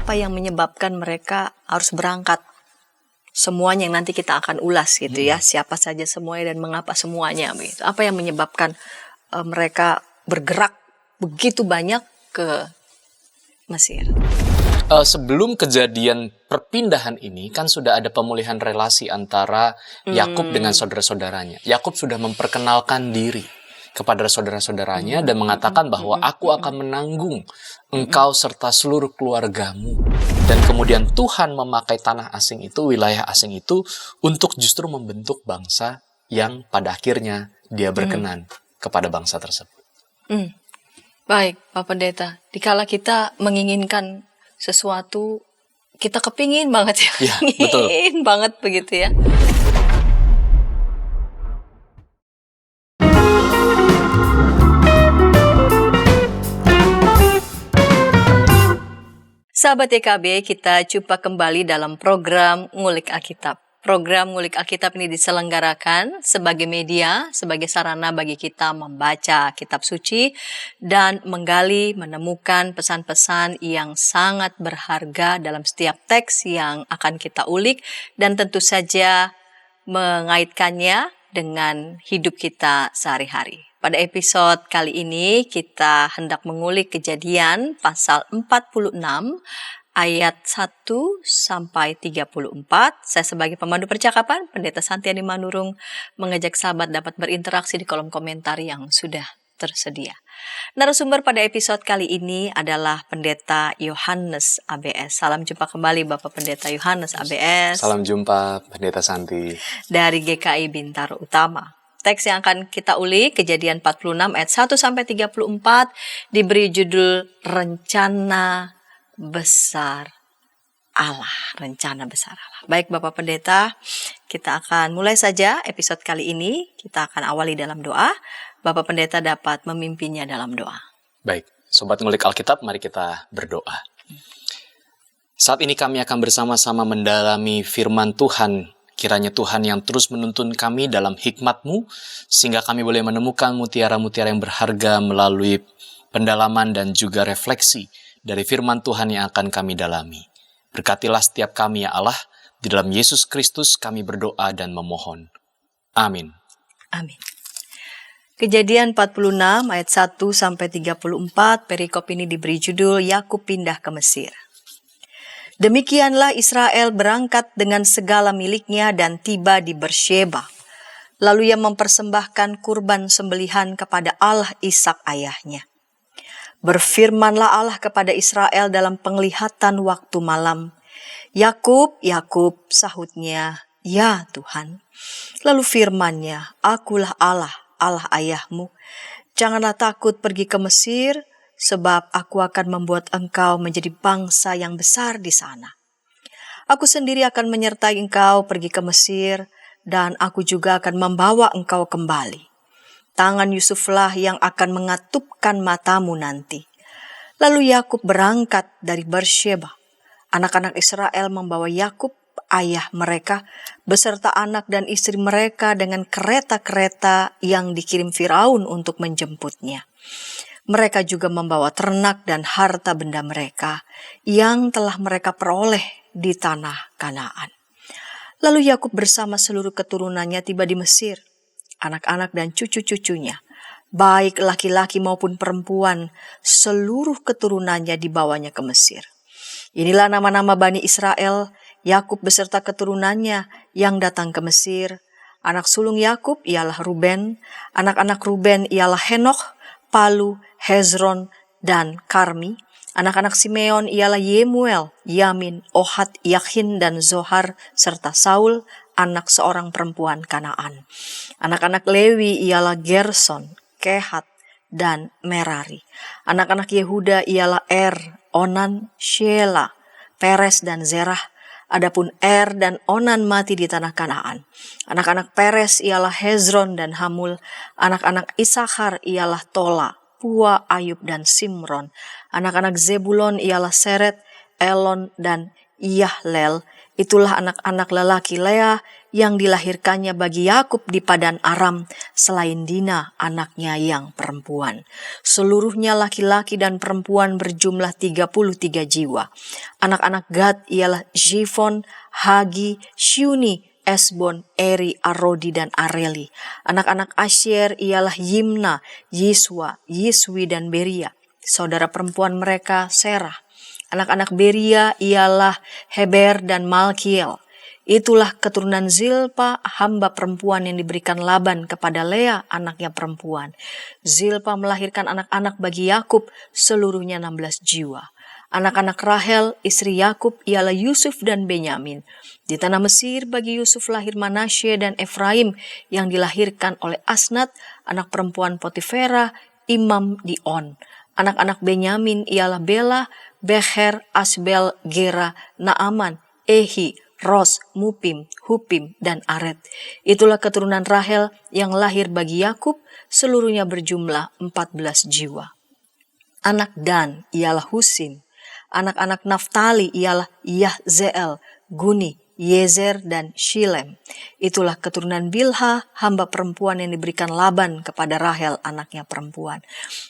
apa yang menyebabkan mereka harus berangkat? Semuanya yang nanti kita akan ulas gitu ya, siapa saja semuanya dan mengapa semuanya begitu. Apa yang menyebabkan mereka bergerak begitu banyak ke Mesir? Sebelum kejadian perpindahan ini kan sudah ada pemulihan relasi antara Yakub dengan saudara-saudaranya. Yakub sudah memperkenalkan diri kepada saudara-saudaranya dan mengatakan bahwa aku akan menanggung engkau serta seluruh keluargamu. Dan kemudian Tuhan memakai tanah asing itu, wilayah asing itu, untuk justru membentuk bangsa yang pada akhirnya dia berkenan kepada bangsa tersebut. Baik, Pak Pendeta. Dikala kita menginginkan sesuatu, kita kepingin banget ya. Ya, betul. Ingin banget begitu ya. Sahabat YKB, kita jumpa kembali dalam program Ngulik Alkitab. Program Ngulik Alkitab ini diselenggarakan sebagai media, sebagai sarana bagi kita membaca kitab suci dan menggali, menemukan pesan-pesan yang sangat berharga dalam setiap teks yang akan kita ulik dan tentu saja mengaitkannya dengan hidup kita sehari-hari. Pada episode kali ini kita hendak mengulik Kejadian pasal 46 ayat 1 sampai 34. Saya sebagai pemandu percakapan, Pendeta Santiani Manurung, mengajak sahabat dapat berinteraksi di kolom komentar yang sudah tersedia. Narasumber pada episode kali ini adalah Pendeta Yohanes ABS. Salam jumpa kembali Bapak Pendeta Yohanes ABS. Salam jumpa Pendeta Santi. Dari GKI Bintaro Utama. Teks yang akan kita ulik, Kejadian 46 ayat 1 sampai 34, diberi judul Rencana Besar Allah. Rencana Besar Allah. Baik Bapak Pendeta, kita akan mulai saja episode kali ini. Kita akan awali dalam doa. Bapak Pendeta dapat memimpinnya dalam doa. Baik, Sobat Ngulik Alkitab, mari kita berdoa. Saat ini kami akan bersama-sama mendalami firman Tuhan. Kiranya Tuhan yang terus menuntun kami dalam hikmat-Mu, sehingga kami boleh menemukan mutiara-mutiara yang berharga melalui pendalaman dan juga refleksi dari firman Tuhan yang akan kami dalami. Berkatilah setiap kami ya Allah, di dalam Yesus Kristus kami berdoa dan memohon. Amin. Amin. Kejadian 46 ayat 1 sampai 34, perikop ini diberi judul Yakub pindah ke Mesir. Demikianlah Israel berangkat dengan segala miliknya dan tiba di Bersyeba. Lalu ia mempersembahkan kurban sembelihan kepada Allah Ishak ayahnya. Berfirmanlah Allah kepada Israel dalam penglihatan waktu malam. Yakub, Yakub, sahutnya, ya Tuhan. Lalu firman-Nya, akulah Allah, Allah ayahmu. Janganlah takut pergi ke Mesir, sebab aku akan membuat engkau menjadi bangsa yang besar di sana. Aku sendiri akan menyertai engkau pergi ke Mesir, dan aku juga akan membawa engkau kembali. Tangan Yusuflah yang akan mengatupkan matamu nanti. Lalu Yakub berangkat dari Bersyeba. Anak-anak Israel membawa Yakub, ayah mereka, beserta anak dan istri mereka dengan kereta-kereta yang dikirim Firaun untuk menjemputnya. Mereka juga membawa ternak dan harta benda mereka yang telah mereka peroleh di tanah Kanaan. Lalu Yakub bersama seluruh keturunannya tiba di Mesir. Anak-anak dan cucu-cucunya, baik laki-laki maupun perempuan, seluruh keturunannya dibawanya ke Mesir. Inilah nama-nama Bani Israel, Yakub beserta keturunannya yang datang ke Mesir. Anak sulung Yakub ialah Ruben, anak-anak Ruben ialah Henokh, Palu, Hezron, dan Karmi. Anak-anak Simeon ialah Yemuel, Yamin, Ohad, Yakhin, dan Zohar, serta Saul, anak seorang perempuan Kanaan. Anak-anak Lewi ialah Gerson, Kehat, dan Merari. Anak-anak Yehuda ialah Onan, Shelah, Peres, dan Zerah. Adapun dan Onan mati di tanah Kanaan. Anak-anak Peres ialah Hezron dan Hamul. Anak-anak Isakar ialah Tola, Pua, Ayub, dan Simron. Anak-anak Zebulon ialah Seret, Elon, dan Yahlel. Itulah anak-anak lelaki Lea yang dilahirkannya bagi Yakub di Padan Aram, selain Dina anaknya yang perempuan. Seluruhnya laki-laki dan perempuan berjumlah 33 jiwa. Anak-anak Gad ialah Zifon, Hagi, Syuni, Esbon, Eri, Arodi, dan Areli. Anak-anak Asyer ialah Yimna, Yiswa, Yiswi, dan Beria. Saudara perempuan mereka Serah. Anak-anak Beria ialah Heber dan Malkiel. Itulah keturunan Zilpa, hamba perempuan yang diberikan Laban kepada Lea, anaknya perempuan. Zilpa melahirkan anak-anak bagi Yakub, seluruhnya 16 jiwa. Anak-anak Rahel, istri Yakub, ialah Yusuf dan Benyamin. Di tanah Mesir bagi Yusuf lahir Manasye dan Efraim yang dilahirkan oleh Asnat, anak perempuan Potifera, imam di On. Anak-anak Benyamin ialah Bela, Becher, Asbel, Gera, Naaman, Ehi, Ros, Mupim, Hupim, dan Aret. Itulah keturunan Rahel yang lahir bagi Yakub, seluruhnya berjumlah 14 jiwa. Anak Dan ialah Husim. Anak-anak Naftali ialah Yahzeel, Guni, Yezer, dan Shilem. Itulah keturunan Bilha, hamba perempuan yang diberikan Laban kepada Rahel, anaknya perempuan.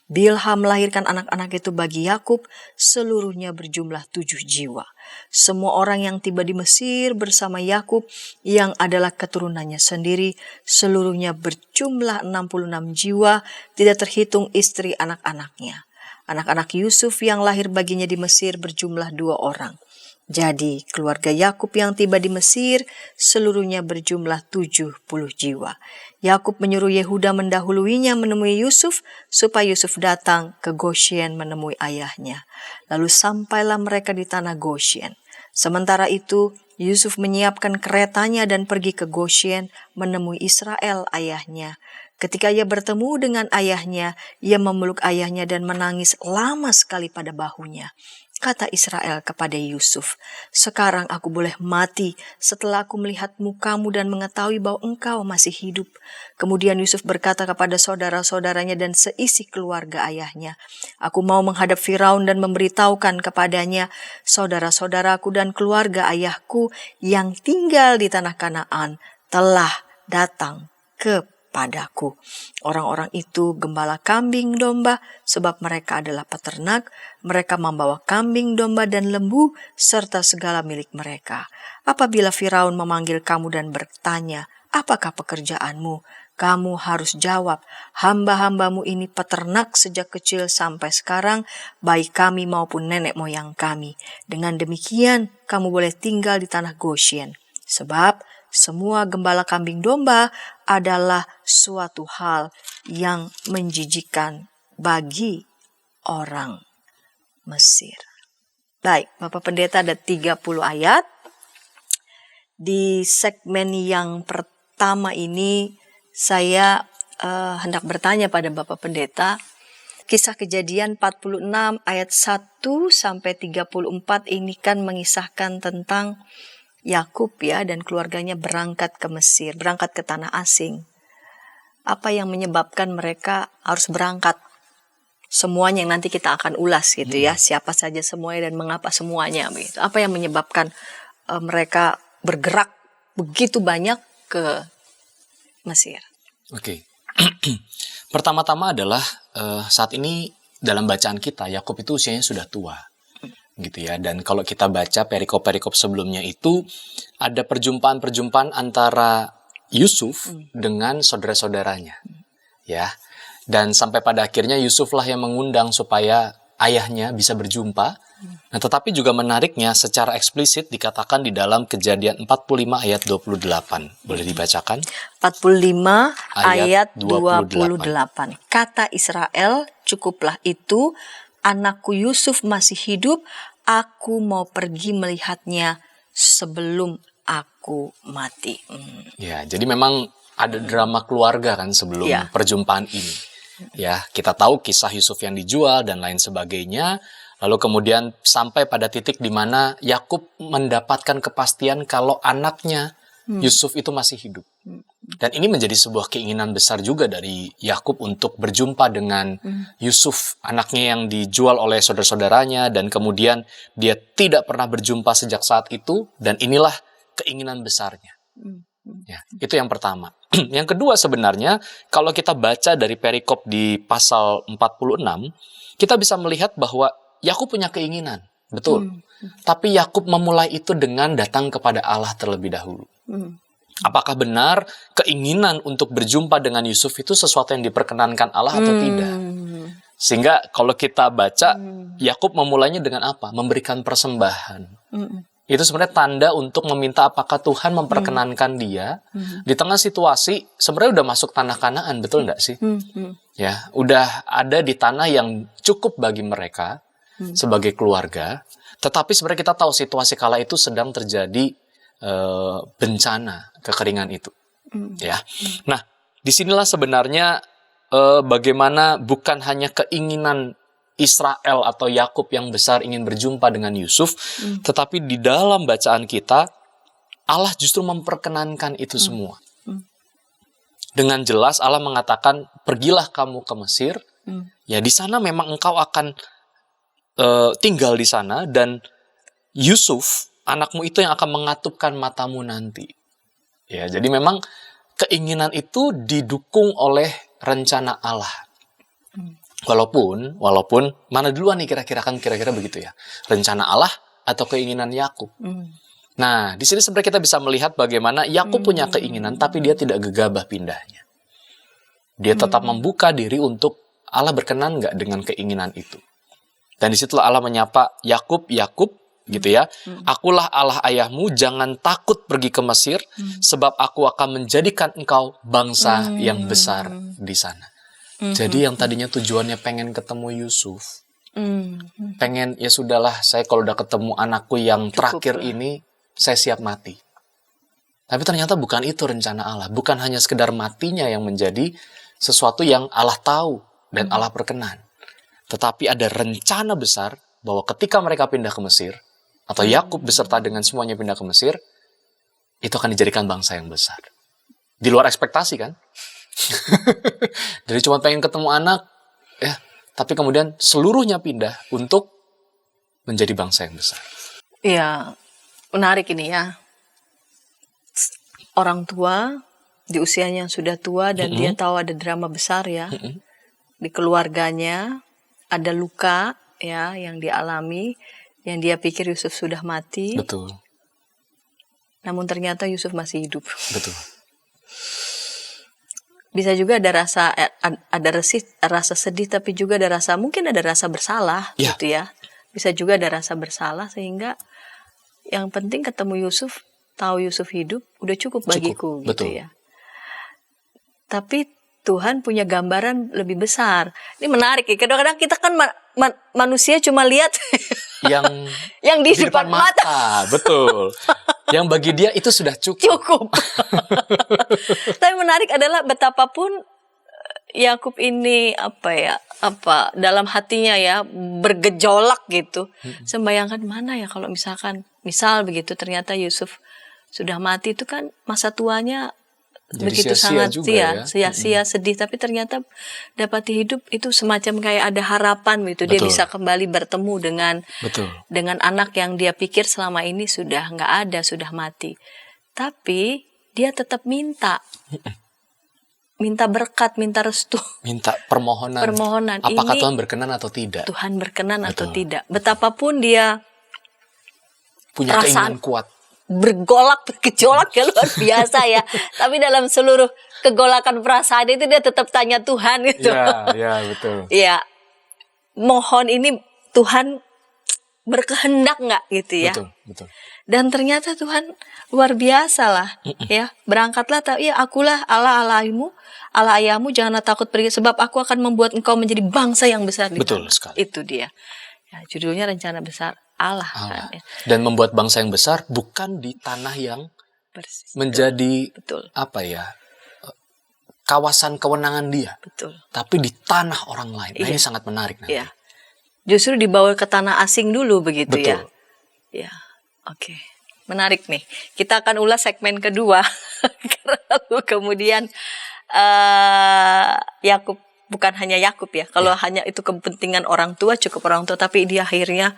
Bilha melahirkan anak-anak itu bagi Yakub, seluruhnya berjumlah 7 jiwa. Semua orang yang tiba di Mesir bersama Yakub yang adalah keturunannya sendiri, seluruhnya berjumlah 66 jiwa, tidak terhitung istri anak-anaknya. Anak-anak Yusuf yang lahir baginya di Mesir berjumlah 2 orang. Jadi keluarga Yakub yang tiba di Mesir seluruhnya berjumlah 70 jiwa. Yakub menyuruh Yehuda mendahuluinya menemui Yusuf supaya Yusuf datang ke Goshen menemui ayahnya. Lalu sampailah mereka di tanah Goshen. Sementara itu Yusuf menyiapkan keretanya dan pergi ke Goshen menemui Israel ayahnya. Ketika ia bertemu dengan ayahnya, ia memeluk ayahnya dan menangis lama sekali pada bahunya. Kata Israel kepada Yusuf, "Sekarang aku boleh mati setelah aku melihat mukamu dan mengetahui bahwa engkau masih hidup." Kemudian Yusuf berkata kepada saudara-saudaranya dan seisi keluarga ayahnya, "Aku mau menghadap Firaun dan memberitahukan kepadanya, saudara-saudaraku dan keluarga ayahku yang tinggal di tanah Kanaan telah datang kepadaku. Orang-orang itu gembala kambing domba, sebab mereka adalah peternak. Mereka membawa kambing domba dan lembu serta segala milik mereka. Apabila Firaun memanggil kamu dan bertanya, 'Apakah pekerjaanmu?' kamu harus jawab, 'Hamba-hambamu ini peternak sejak kecil sampai sekarang, baik kami maupun nenek moyang kami. Dengan demikian kamu boleh tinggal di tanah Goshen. Sebab semua gembala kambing domba adalah suatu hal yang menjijikkan bagi orang Mesir." Baik, Bapak Pendeta, ada 30 ayat. Di segmen yang pertama ini saya hendak bertanya pada Bapak Pendeta, Kisah Kejadian 46 ayat 1 sampai 34 ini kan mengisahkan tentang Yakub ya dan keluarganya berangkat ke Mesir, berangkat ke tanah asing. Apa yang menyebabkan mereka harus berangkat? Semuanya yang nanti kita akan ulas gitu ya, siapa saja semuanya dan mengapa semuanya begitu. Apa yang menyebabkan mereka bergerak begitu banyak ke Mesir? Oke. Pertama-tama adalah saat ini dalam bacaan kita Yakub itu usianya sudah tua. Gitu ya. Dan kalau kita baca perikop-perikop sebelumnya itu ada perjumpaan-perjumpaan antara Yusuf dengan saudara-saudaranya. Ya. Dan sampai pada akhirnya Yusuflah yang mengundang supaya ayahnya bisa berjumpa. Nah, tetapi juga menariknya secara eksplisit dikatakan di dalam Kejadian 45 ayat 28. Boleh dibacakan? 45 ayat 28. Kata Israel, "Cukuplah itu, anakku Yusuf masih hidup, aku mau pergi melihatnya sebelum aku mati." Ya, jadi memang ada drama keluarga kan sebelum perjumpaan ini. Ya, kita tahu kisah Yusuf yang dijual dan lain sebagainya. Lalu kemudian sampai pada titik di mana Yakub mendapatkan kepastian kalau anaknya Yusuf itu masih hidup. Dan ini menjadi sebuah keinginan besar juga dari Yakub untuk berjumpa dengan Yusuf, anaknya yang dijual oleh saudara-saudaranya, dan kemudian dia tidak pernah berjumpa sejak saat itu, dan inilah keinginan besarnya. Ya, itu yang pertama. Yang kedua sebenarnya, kalau kita baca dari perikop di pasal 46, kita bisa melihat bahwa Yakub punya keinginan, betul. Tapi Yakub memulai itu dengan datang kepada Allah terlebih dahulu. Apakah benar keinginan untuk berjumpa dengan Yusuf itu sesuatu yang diperkenankan Allah atau tidak? Sehingga kalau kita baca, Yakub memulainya dengan apa? Memberikan persembahan. Itu sebenarnya tanda untuk meminta apakah Tuhan memperkenankan dia di tengah situasi sebenarnya udah masuk tanah Kanaan, betul nggak sih? Ya, udah ada di tanah yang cukup bagi mereka sebagai keluarga. Tetapi sebenarnya kita tahu situasi kala itu sedang terjadi bencana kekeringan itu, ya. Nah, disinilah sebenarnya bagaimana bukan hanya keinginan Israel atau Yakub yang besar ingin berjumpa dengan Yusuf, tetapi di dalam bacaan kita Allah justru memperkenankan itu semua. Dengan jelas Allah mengatakan, pergilah kamu ke Mesir, ya di sana memang engkau akan tinggal di sana, dan Yusuf anakmu itu yang akan mengatupkan matamu nanti. Ya, jadi memang keinginan itu didukung oleh rencana Allah. Walaupun mana duluan nih kira-kira begitu ya. Rencana Allah atau keinginan Yakub. Nah, di sini sebenarnya kita bisa melihat bagaimana Yakub punya keinginan tapi dia tidak gegabah pindahnya. Dia tetap membuka diri untuk Allah berkenan nggak dengan keinginan itu. Dan disitulah Allah menyapa Yakub, Yakub, gitu ya. Akulah Allah ayahmu, jangan takut pergi ke Mesir, sebab aku akan menjadikan engkau bangsa yang besar di sana. Jadi yang tadinya tujuannya pengen ketemu Yusuf, pengen ya sudahlah, saya kalau udah ketemu anakku yang terakhir ini, saya siap mati. Tapi ternyata bukan itu rencana Allah. Bukan hanya sekedar matinya yang menjadi sesuatu yang Allah tahu dan Allah perkenan. Tetapi ada rencana besar bahwa ketika mereka pindah ke Mesir, atau Yakub beserta dengan semuanya pindah ke Mesir, itu akan dijadikan bangsa yang besar. Di luar ekspektasi kan? Jadi cuma pengen ketemu anak, ya, tapi kemudian seluruhnya pindah untuk menjadi bangsa yang besar. Iya, menarik ini ya. Orang tua di usianya yang sudah tua dan dia tahu ada drama besar ya. Di keluarganya ada luka ya yang dialami, yang dia pikir Yusuf sudah mati. Betul. Namun ternyata Yusuf masih hidup. Betul. Bisa juga ada rasa sedih, tapi juga mungkin ada rasa bersalah, ya. gitu ya. Bisa juga ada rasa bersalah, sehingga yang penting ketemu Yusuf, tahu Yusuf hidup, udah cukup bagiku, gitu betul. ya. Tapi Tuhan punya gambaran lebih besar. Ini menarik ya. Kadang-kadang kita kan manusia cuma lihat yang di depan mata. Betul. Yang bagi dia itu sudah cukup. Tapi menarik adalah betapapun Yakub ini dalam hatinya ya bergejolak gitu. Sembayangkan mana ya kalau misal begitu ternyata Yusuf sudah mati, itu kan masa tuanya jadi begitu sangat sia-sia, sedih, tapi ternyata dapat hidup itu semacam kayak ada harapan gitu. Dia bisa kembali bertemu dengan anak yang dia pikir selama ini sudah nggak ada, sudah mati. Tapi dia tetap minta berkat, minta restu, minta permohonan. Apakah Tuhan berkenan atau tidak? Tuhan berkenan atau tidak. Betapapun dia punya keinginan kuat, bergejolak ya luar biasa ya. Tapi dalam seluruh kegolakan perasaan itu dia tetap tanya Tuhan gitu. Ya, betul. Ya, mohon ini Tuhan berkehendak nggak gitu ya. Betul. Dan ternyata Tuhan luar biasa lah ya. Berangkatlah, ya akulah Allah ayahmu, janganlah takut pergi, sebab aku akan membuat engkau menjadi bangsa yang besar di Betul tanah. sekali. Itu dia. Ya, judulnya rencana besar Allah. Kan, ya. Dan membuat bangsa yang besar bukan di tanah yang menjadi kawasan kewenangan dia. Betul. Tapi di tanah orang lain. Nah, ini sangat menarik nanti. Iya. Justru dibawa ke tanah asing dulu begitu. Betul. Ya. Ya. Oke. Menarik nih. Kita akan ulas segmen kedua Lalu kemudian Yakub, bukan hanya Yakub ya, kalau hanya itu kepentingan orang tua, cukup orang tua, tapi dia akhirnya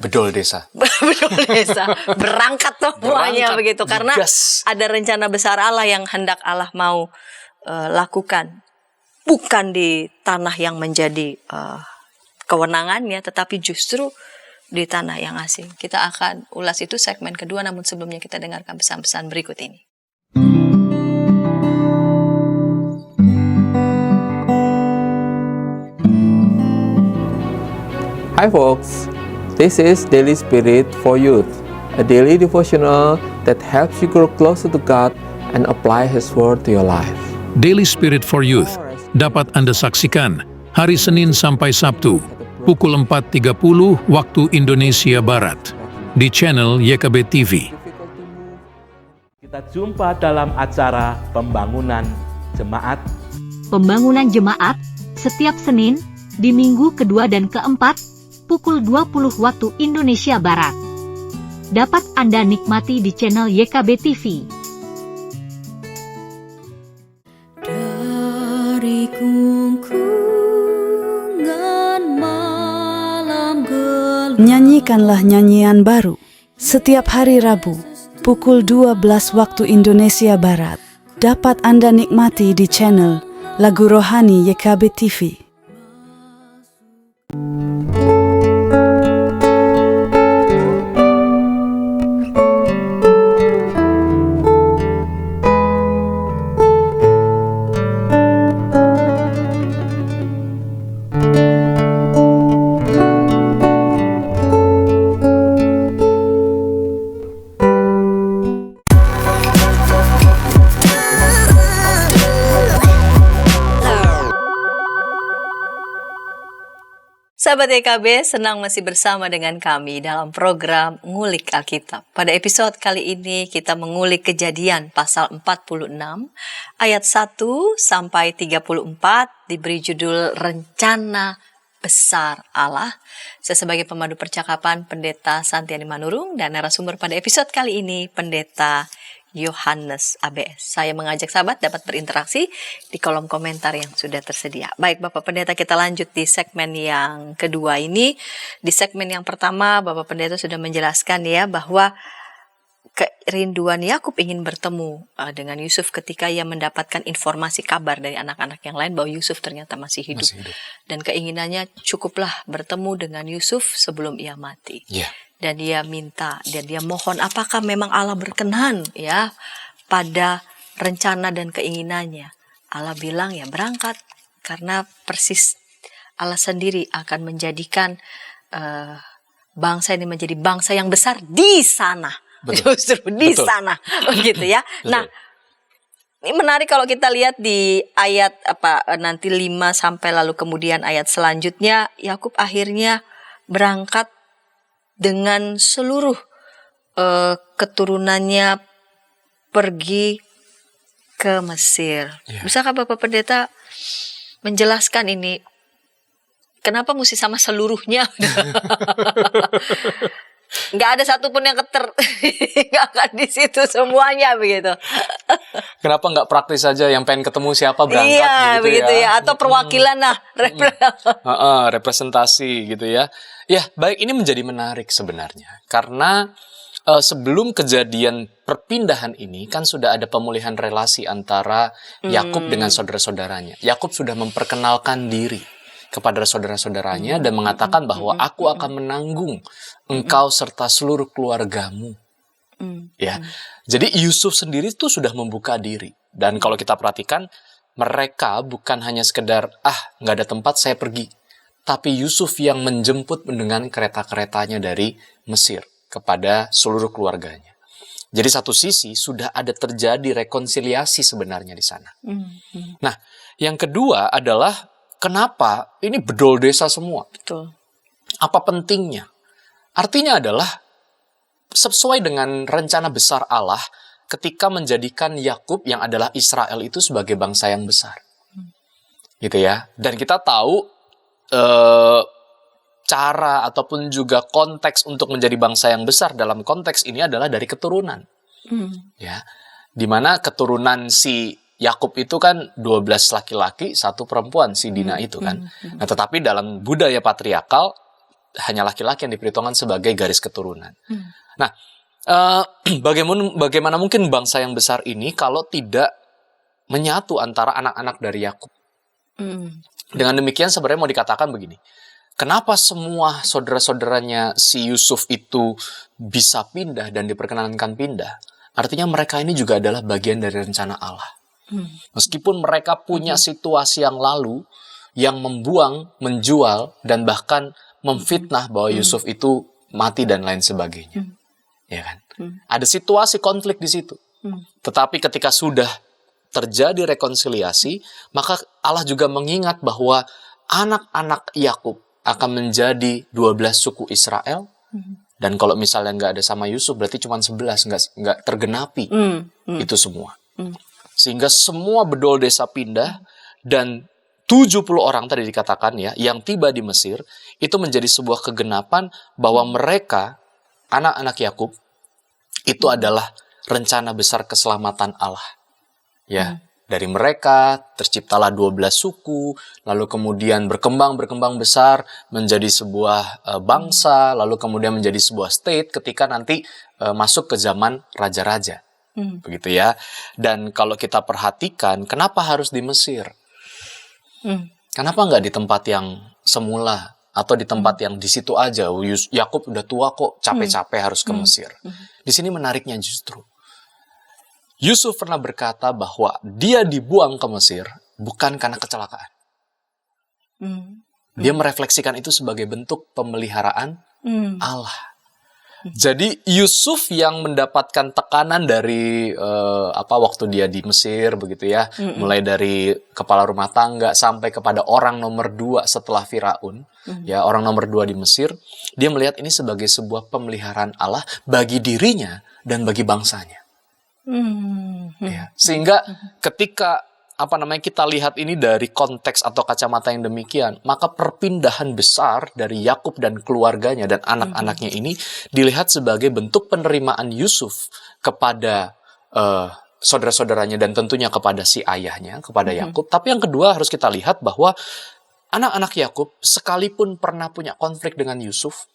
Bedol desa. betul desa berangkat semuanya Berangkat, begitu, karena digas. ada rencana besar Allah yang hendak Allah mau lakukan, bukan di tanah yang menjadi kewenangannya, tetapi justru di tanah yang asing. Kita akan ulas itu segmen kedua, namun sebelumnya kita dengarkan pesan-pesan berikut ini. Hi folks, this is Daily Spirit for Youth, a daily devotional that helps you grow closer to God and apply His Word to your life. Daily Spirit for Youth dapat Anda saksikan hari Senin sampai Sabtu pukul 4.30 waktu Indonesia Barat di channel YKB TV. Kita jumpa dalam acara Pembangunan Jemaat. Pembangunan Jemaat setiap Senin di minggu kedua dan keempat pukul 20 waktu Indonesia Barat. Dapat Anda nikmati di channel YKB TV. Dari gungkungan malam gelap, Nyanyikanlah nyanyian baru setiap hari Rabu pukul 12 waktu Indonesia Barat. Dapat Anda nikmati di channel Lagu Rohani YKB TV. Sahabat YKB, senang masih bersama dengan kami dalam program Ngulik Alkitab. Pada episode kali ini kita mengulik Kejadian pasal 46 ayat 1 sampai 34, diberi judul Rencana Besar Allah. Saya sebagai pemandu percakapan Pendeta Santiani Manurung, dan narasumber pada episode kali ini Pendeta Yohanes ABS. Saya mengajak sahabat dapat berinteraksi di kolom komentar yang sudah tersedia. Baik Bapak Pendeta, kita lanjut di segmen yang kedua ini. Di segmen yang pertama Bapak Pendeta sudah menjelaskan ya bahwa kerinduan Yakub ingin bertemu dengan Yusuf ketika ia mendapatkan informasi kabar dari anak-anak yang lain bahwa Yusuf ternyata masih hidup. Dan keinginannya cukuplah bertemu dengan Yusuf sebelum ia mati. Dan dia minta, dan dia mohon, apakah memang Allah berkenan ya pada rencana dan keinginannya. Allah bilang ya berangkat, karena persis Allah sendiri akan menjadikan bangsa ini menjadi bangsa yang besar di sana. Justru di sana, begitu ya. Nah, ini menarik kalau kita lihat di ayat nanti 5 sampai lalu kemudian ayat selanjutnya, Yakub akhirnya berangkat dengan seluruh keturunannya pergi ke Mesir. Bisakah Bapak Pendeta menjelaskan ini? Kenapa mesti sama seluruhnya? Nggak ada satupun yang nggak akan di situ semuanya begitu. Kenapa nggak praktis saja, yang pengen ketemu siapa berangkat? Iya, begitu ya. Atau perwakilan lah, representasi gitu ya. Ya, baik, ini menjadi menarik sebenarnya karena sebelum kejadian perpindahan ini kan sudah ada pemulihan relasi antara Yakub dengan saudara-saudaranya. Yakub sudah memperkenalkan diri kepada saudara-saudaranya dan mengatakan bahwa aku akan menanggung engkau serta seluruh keluargamu. Ya, jadi Yusuf sendiri tuh sudah membuka diri. Dan kalau kita perhatikan, mereka bukan hanya sekedar nggak ada tempat saya pergi, tapi Yusuf yang menjemput dengan kereta-keretanya dari Mesir kepada seluruh keluarganya. Jadi satu sisi sudah ada terjadi rekonsiliasi sebenarnya di sana. Nah, yang kedua adalah kenapa ini bedol desa semua? Betul. Apa pentingnya? Artinya adalah sesuai dengan rencana besar Allah ketika menjadikan Yakub yang adalah Israel itu sebagai bangsa yang besar. Gitu ya. Dan kita tahu cara ataupun juga konteks untuk menjadi bangsa yang besar dalam konteks ini adalah dari keturunan. Ya. Di mana keturunan si Yakub itu kan 12 laki-laki, 1 perempuan, si Dina itu kan. Nah, tetapi dalam budaya patriarkal hanya laki-laki yang diperhitungkan sebagai garis keturunan. Nah, bagaimana mungkin bangsa yang besar ini kalau tidak menyatu antara anak-anak dari Yakub? Dengan demikian sebenarnya mau dikatakan begini. Kenapa semua saudara-saudaranya si Yusuf itu bisa pindah dan diperkenankan pindah? Artinya mereka ini juga adalah bagian dari rencana Allah. Meskipun mereka punya situasi yang lalu yang membuang, menjual, dan bahkan memfitnah bahwa Yusuf itu mati dan lain sebagainya. Ya kan? Ada situasi konflik di situ. Tetapi ketika sudah terjadi rekonsiliasi, maka Allah juga mengingat bahwa anak-anak Yakub akan menjadi 12 suku Israel. Dan kalau misalnya nggak ada sama Yusuf, berarti cuma 11, nggak tergenapi itu semua. Sehingga semua bedol desa pindah, dan 70 orang tadi dikatakan ya, yang tiba di Mesir, itu menjadi sebuah kegenapan bahwa mereka, anak-anak Yakub, itu adalah rencana besar keselamatan Allah. Ya, dari mereka terciptalah 12 suku, lalu kemudian berkembang besar menjadi sebuah bangsa, lalu kemudian menjadi sebuah state ketika nanti masuk ke zaman raja-raja. Begitu ya. Dan kalau kita perhatikan, kenapa harus di Mesir? Kenapa nggak di tempat yang semula? Atau di tempat yang di situ aja? Yakub udah tua kok, capek-capek harus ke Mesir. Di sini menariknya justru, Yusuf pernah berkata bahwa dia dibuang ke Mesir bukan karena kecelakaan. Dia merefleksikan itu sebagai bentuk pemeliharaan Allah. Jadi Yusuf yang mendapatkan tekanan dari waktu dia di Mesir begitu ya, mulai dari kepala rumah tangga sampai kepada orang nomor 2 setelah Firaun, ya orang nomor 2 di Mesir, dia melihat ini sebagai sebuah pemeliharaan Allah bagi dirinya dan bagi bangsanya. Ya, sehingga ketika kita lihat ini dari konteks atau kacamata yang demikian, maka perpindahan besar dari Yakub dan keluarganya dan anak-anaknya ini dilihat sebagai bentuk penerimaan Yusuf kepada saudara-saudaranya dan tentunya kepada si ayahnya, kepada Yakub. Tapi yang kedua harus kita lihat bahwa anak-anak Yakub sekalipun pernah punya konflik dengan Yusuf,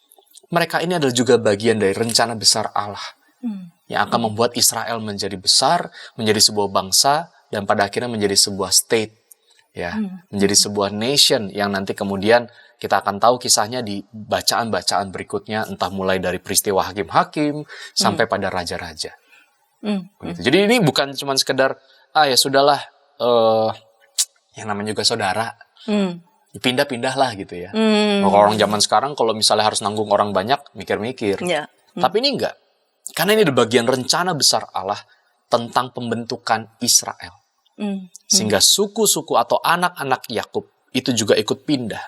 mereka ini adalah juga bagian dari rencana besar Allah yang akan membuat Israel menjadi besar, menjadi sebuah bangsa, dan pada akhirnya menjadi sebuah state, ya, menjadi sebuah nation yang nanti kemudian kita akan tahu kisahnya di bacaan-bacaan berikutnya, entah mulai dari peristiwa hakim-hakim sampai pada raja-raja. Begitu. Jadi ini bukan cuma sekedar ya sudahlah, yang namanya juga saudara, pindah-pindah gitu ya. Kalau orang zaman sekarang kalau misalnya harus nanggung orang banyak, mikir-mikir. Tapi ini enggak, karena ini adalah bagian rencana besar Allah tentang pembentukan Israel. Sehingga suku-suku atau anak-anak Yakub itu juga ikut pindah.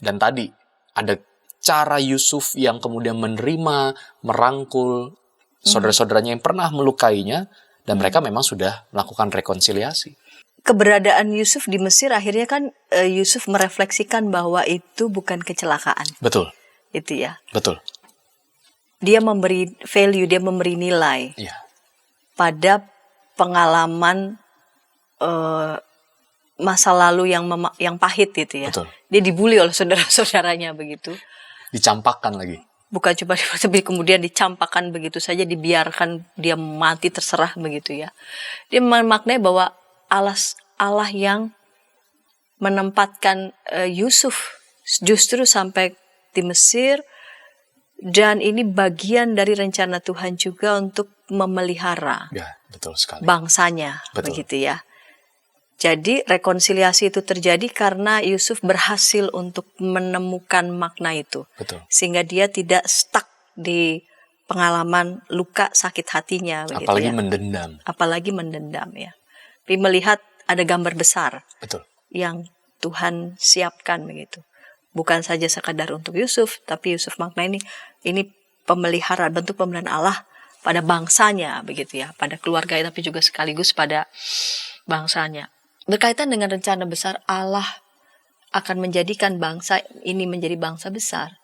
Dan tadi ada cara Yusuf yang kemudian menerima, merangkul saudara-saudaranya yang pernah melukainya, dan mereka memang sudah melakukan rekonsiliasi. Keberadaan Yusuf di Mesir akhirnya kan Yusuf merefleksikan bahwa itu bukan kecelakaan. Betul. Itu ya. Betul. Dia memberi value, dia memberi nilai. Iya. Pada pengalaman masa lalu yang pahit gitu ya. Betul. Dia dibully oleh saudara-saudaranya begitu. Dicampakkan lagi. Bukan cuma kemudian dicampakkan begitu saja, dibiarkan dia mati terserah begitu ya. Dia memaknai bahwa Allah yang menempatkan Yusuf justru sampai di Mesir, dan ini bagian dari rencana Tuhan juga untuk memelihara betul sekali. Bangsanya, begitu ya. Jadi rekonsiliasi itu terjadi karena Yusuf berhasil untuk menemukan makna itu. Betul. Sehingga dia tidak stuck di pengalaman luka sakit hatinya. Apalagi ya. mendendam. Apalagi mendendam ya. Tapi melihat ada gambar besar. Betul. Yang Tuhan siapkan begitu. Bukan saja sekadar untuk Yusuf, tapi Yusuf makna ini pemeliharaan, bentuk pemeliharaan Allah pada bangsanya begitu ya, pada keluarganya, tapi juga sekaligus pada bangsanya. Berkaitan dengan rencana besar Allah akan menjadikan bangsa ini menjadi bangsa besar.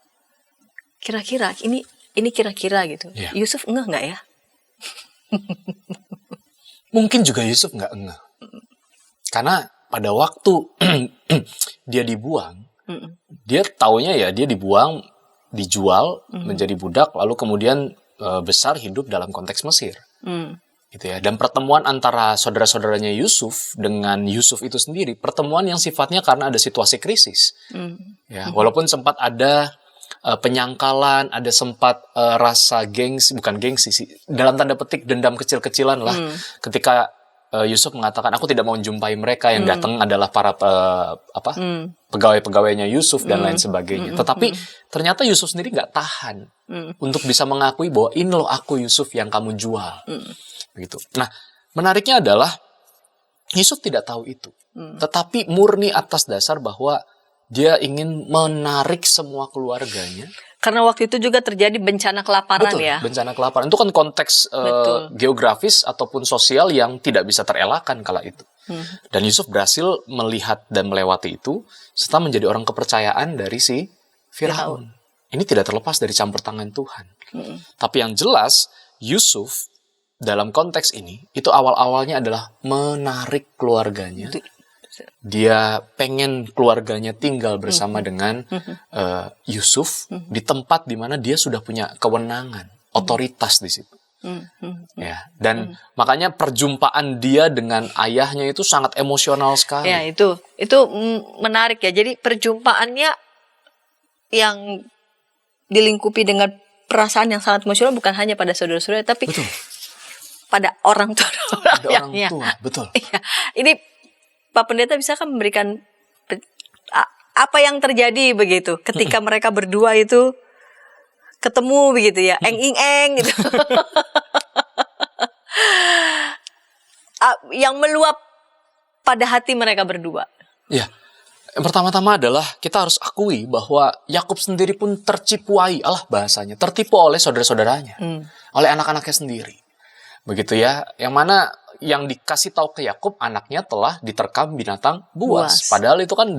Kira-kira ini kira-kira gitu. Yeah. Yusuf nggak ya? Mungkin juga Yusuf nggak ngeh. Karena pada waktu dia dibuang, dia taunya ya dia dibuang, dijual menjadi budak, lalu kemudian besar hidup dalam konteks Mesir. Gitu ya. Dan pertemuan antara saudara-saudaranya Yusuf dengan Yusuf itu sendiri, pertemuan yang sifatnya karena ada situasi krisis. Ya, walaupun sempat ada penyangkalan, ada sempat rasa gengsi, bukan gengsi sih, dalam tanda petik dendam kecil-kecilan lah, ketika Yusuf mengatakan aku tidak mau menjumpai mereka, yang datang adalah para pegawai-pegawainya Yusuf dan lain sebagainya. Tetapi ternyata Yusuf sendiri nggak tahan untuk bisa mengakui bahwa ini loh aku Yusuf yang kamu jual. Begitu. Nah, menariknya adalah Yusuf tidak tahu itu, tetapi murni atas dasar bahwa dia ingin menarik semua keluarganya. Karena waktu itu juga terjadi bencana kelaparan. Betul, ya. bencana kelaparan. Itu kan konteks geografis ataupun sosial yang tidak bisa terelakkan kala itu. Dan Yusuf berhasil melihat dan melewati itu serta menjadi orang kepercayaan dari si Firaun. Ini tidak terlepas dari campur tangan Tuhan. Tapi yang jelas, Yusuf dalam konteks ini, itu awal-awalnya adalah menarik keluarganya. Dia pengen keluarganya tinggal bersama dengan Yusuf di tempat di mana dia sudah punya kewenangan, otoritas di situ. Ya, dan makanya perjumpaan dia dengan ayahnya itu sangat emosional sekali. Ya, itu menarik ya. Jadi perjumpaannya yang dilingkupi dengan perasaan yang sangat emosional bukan hanya pada saudara-saudara, tapi pada orang tua. Ada orang tua, betul. Iya. Ini Pak Pendeta bisa kan memberikan apa yang terjadi begitu ketika mereka berdua itu ketemu begitu ya, eng gitu. Yang meluap pada hati mereka berdua. Ya, yang pertama-tama adalah kita harus akui bahwa Yakub sendiri pun tercipuai, bahasanya, tertipu oleh saudara-saudaranya, oleh anak-anaknya sendiri. Begitu ya, yang mana yang dikasih tahu ke Yakub anaknya telah diterkam binatang buas. Padahal itu kan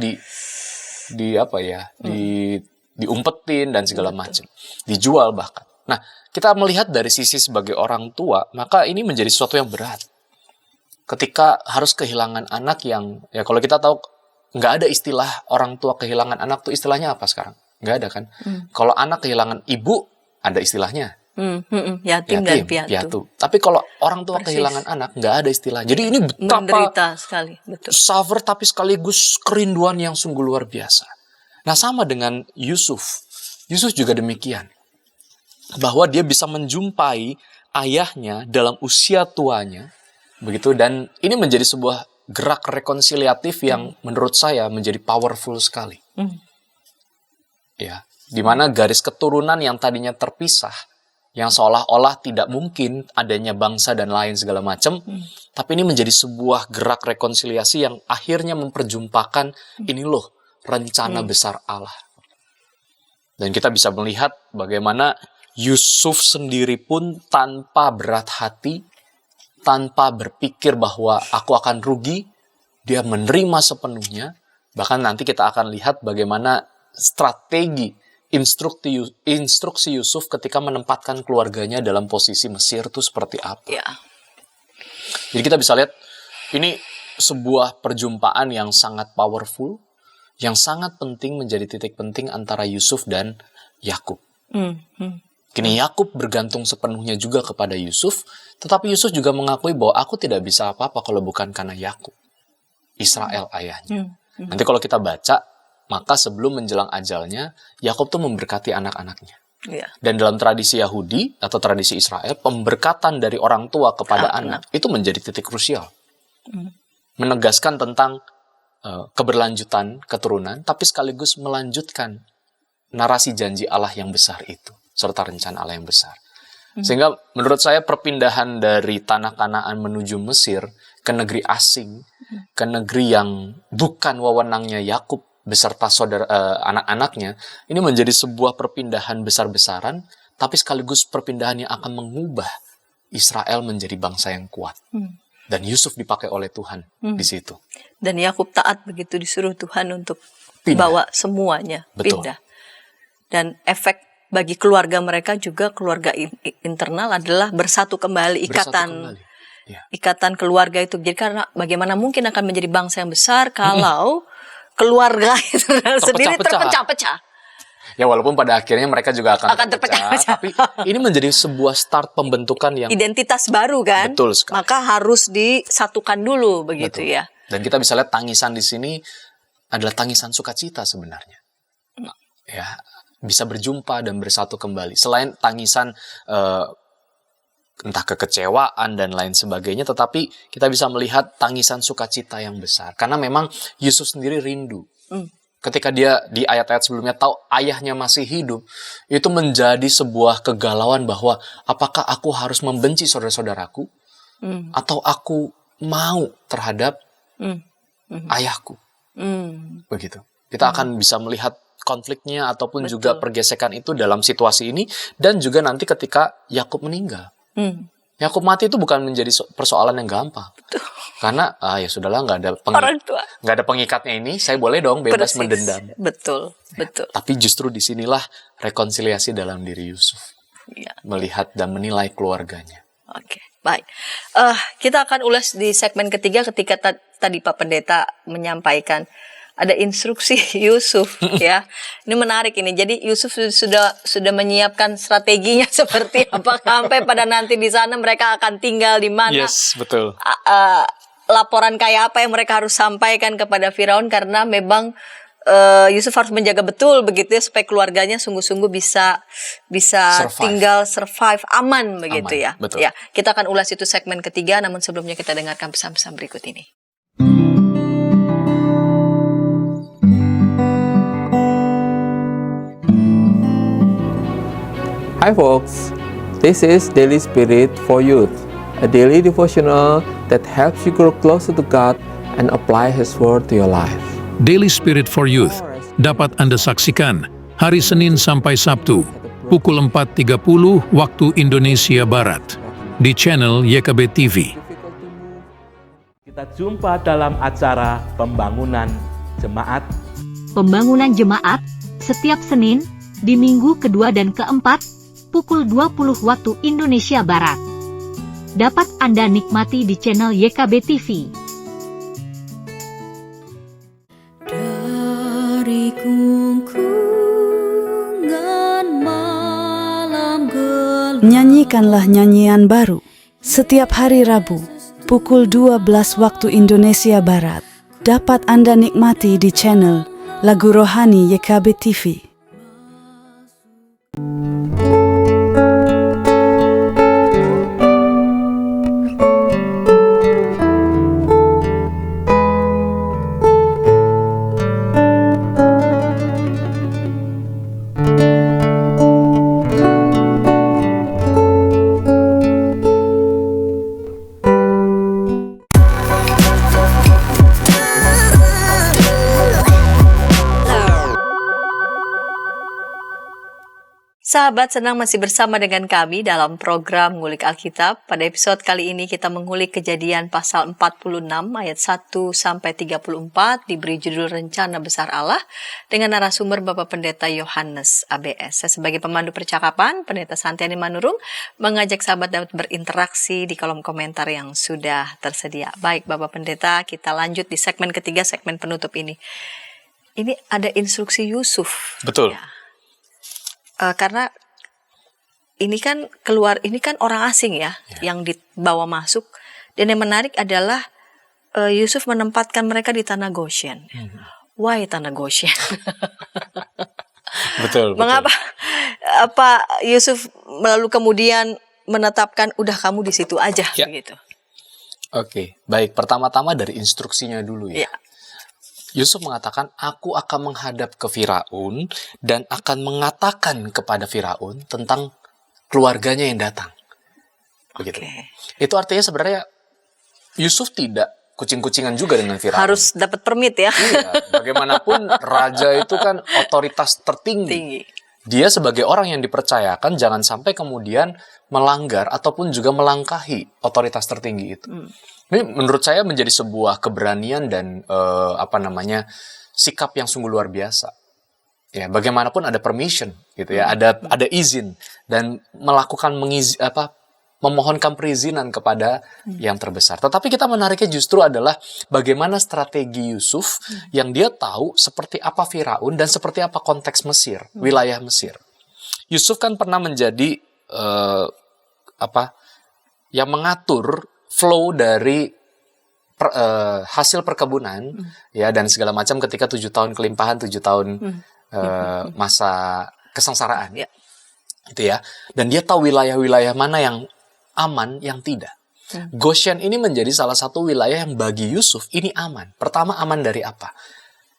diumpetin dan segala macam, dijual bahkan. Nah, kita melihat dari sisi sebagai orang tua, maka ini menjadi sesuatu yang berat. Ketika harus kehilangan anak yang, ya kalau kita tahu nggak ada istilah orang tua kehilangan anak tuh istilahnya apa sekarang? Nggak ada kan? Kalau anak kehilangan ibu ada istilahnya. Yatim dan piatu. Tapi kalau orang tua kehilangan anak nggak ada istilah. Jadi ini betapa menderita sekali, betul. Suffer tapi sekaligus kerinduan yang sungguh luar biasa. Nah, sama dengan Yusuf. Yusuf juga demikian. Bahwa dia bisa menjumpai ayahnya dalam usia tuanya, begitu, dan ini menjadi sebuah gerak rekonsiliatif yang menurut saya menjadi powerful sekali. Ya, di mana garis keturunan yang tadinya terpisah, yang seolah-olah tidak mungkin adanya bangsa dan lain segala macam, tapi ini menjadi sebuah gerak rekonsiliasi yang akhirnya memperjumpakan ini loh rencana besar Allah. Dan kita bisa melihat bagaimana Yusuf sendiri pun tanpa berat hati, tanpa berpikir bahwa aku akan rugi, dia menerima sepenuhnya. Bahkan nanti kita akan lihat bagaimana strategi instruksi Yusuf ketika menempatkan keluarganya dalam posisi Mesir itu seperti apa. Ya. Jadi kita bisa lihat ini sebuah perjumpaan yang sangat powerful, yang sangat penting, menjadi titik penting antara Yusuf dan Yakub. Kini Yakub bergantung sepenuhnya juga kepada Yusuf, tetapi Yusuf juga mengakui bahwa aku tidak bisa apa-apa kalau bukan karena Yakub, Israel ayahnya. Nanti kalau kita baca, maka sebelum menjelang ajalnya, Yakub tuh memberkati anak-anaknya. Ya. Dan dalam tradisi Yahudi atau tradisi Israel, pemberkatan dari orang tua kepada anak itu menjadi titik krusial. Menegaskan tentang keberlanjutan keturunan, tapi sekaligus melanjutkan narasi janji Allah yang besar itu, serta rencana Allah yang besar. Sehingga menurut saya perpindahan dari tanah Kanaan menuju Mesir ke negeri asing, ke negeri yang bukan wewenangnya Yakub beserta anak-anaknya, ini menjadi sebuah perpindahan besar-besaran, tapi sekaligus perpindahan yang akan mengubah Israel menjadi bangsa yang kuat. Dan Yusuf dipakai oleh Tuhan di situ. Dan Yakub taat begitu disuruh Tuhan untuk Pindah. bawa semuanya, Betul. pindah. Dan efek bagi keluarga mereka juga, keluarga internal adalah bersatu kembali, ikatan Ya. Ikatan keluarga itu. Jadi karena bagaimana mungkin akan menjadi bangsa yang besar kalau keluarga itu sendiri terpecah-pecah. Ya walaupun pada akhirnya mereka juga akan terpecah-pecah. tapi ini menjadi sebuah start pembentukan yang Identitas baru kan? Betul sekali. Maka harus disatukan dulu begitu Betul. ya. Dan kita bisa lihat tangisan di sini adalah tangisan sukacita sebenarnya. Ya, bisa berjumpa dan bersatu kembali. Selain tangisan entah kekecewaan dan lain sebagainya, tetapi kita bisa melihat tangisan sukacita yang besar. Karena memang Yusuf sendiri rindu. Ketika dia di ayat-ayat sebelumnya tahu ayahnya masih hidup, itu menjadi sebuah kegalauan bahwa apakah aku harus membenci saudara-saudaraku atau aku mau terhadap ayahku. Begitu. Kita akan bisa melihat konfliknya ataupun juga pergesekan itu dalam situasi ini, dan juga nanti ketika Yakub meninggal. Yakub mati itu bukan menjadi persoalan yang gampang. Karena ya sudahlah, nggak ada pengikatnya ini, saya boleh dong bebas mendendam. Betul. Tapi justru disinilah rekonsiliasi dalam diri Yusuf, melihat dan menilai keluarganya. Oke, baik. Kita akan ulas di segmen ketiga ketika tadi Pak Pendeta menyampaikan ada instruksi Yusuf ya. Ini menarik ini. Jadi Yusuf sudah menyiapkan strateginya seperti apa sampai pada nanti di sana mereka akan tinggal di mana. Yes, betul. Laporan kayak apa yang mereka harus sampaikan kepada Firaun, karena memang Yusuf harus menjaga betul begitu ya supaya keluarganya sungguh-sungguh bisa survive aman begitu ya. Betul. Ya, kita akan ulas itu segmen ketiga, namun sebelumnya kita dengarkan pesan-pesan berikut ini. Hi folks, this is Daily Spirit for Youth, a daily devotional that helps you grow closer to God and apply His Word to your life. Daily Spirit for Youth dapat Anda saksikan hari Senin sampai Sabtu pukul 4.30 waktu Indonesia Barat di channel YKB TV. Kita jumpa dalam acara Pembangunan Jemaat. Pembangunan Jemaat setiap Senin di minggu kedua dan keempat pukul 20 waktu Indonesia Barat. Dapat Anda nikmati di channel YKB TV. Dari gungkungan malam gelap, Nyanyikanlah nyanyian baru setiap hari Rabu pukul 12 waktu Indonesia Barat. Dapat Anda nikmati di channel Lagu Rohani YKB TV. Sahabat, senang masih bersama dengan kami dalam program Ngulik Alkitab. Pada episode kali ini kita mengulik Kejadian pasal 46 ayat 1 sampai 34, diberi judul Rencana Besar Allah dengan narasumber Bapak Pendeta Yohanes ABS. Saya sebagai pemandu percakapan, Pendeta Santiani Manurung, mengajak sahabat dapat berinteraksi di kolom komentar yang sudah tersedia. Baik Bapak Pendeta, kita lanjut di segmen ketiga, segmen penutup ini. Ini ada instruksi Yusuf. Betul. Ya. Karena ini kan orang asing ya, yang dibawa masuk, dan yang menarik adalah Yusuf menempatkan mereka di tanah Goshen. Why tanah Goshen? Betul. Mengapa? Apa Yusuf lalu kemudian menetapkan udah kamu di situ aja begitu? Oke, baik. Pertama-tama dari instruksinya dulu ya. Ya. Yusuf mengatakan, aku akan menghadap ke Firaun dan akan mengatakan kepada Firaun tentang keluarganya yang datang. Begitu. Itu artinya sebenarnya Yusuf tidak kucing-kucingan juga dengan Firaun. Harus dapat permit ya. Iya, bagaimanapun raja itu kan otoritas tertinggi. Dia sebagai orang yang dipercayakan jangan sampai kemudian melanggar ataupun juga melangkahi otoritas tertinggi itu. Ini menurut saya menjadi sebuah keberanian dan sikap yang sungguh luar biasa. Ya, bagaimanapun ada permission gitu ya, ada izin dan melakukan memohonkan perizinan kepada yang terbesar. Tetapi kita menariknya justru adalah bagaimana strategi Yusuf yang dia tahu seperti apa Firaun dan seperti apa konteks Mesir, wilayah Mesir. Yusuf kan pernah menjadi yang mengatur flow dari hasil perkebunan ya dan segala macam ketika 7 tahun kelimpahan, 7 tahun masa kesengsaraan. Ya. Gitu ya. Dan dia tahu wilayah-wilayah mana yang aman, yang tidak. Goshen ini menjadi salah satu wilayah yang bagi Yusuf ini aman. Pertama, aman dari apa?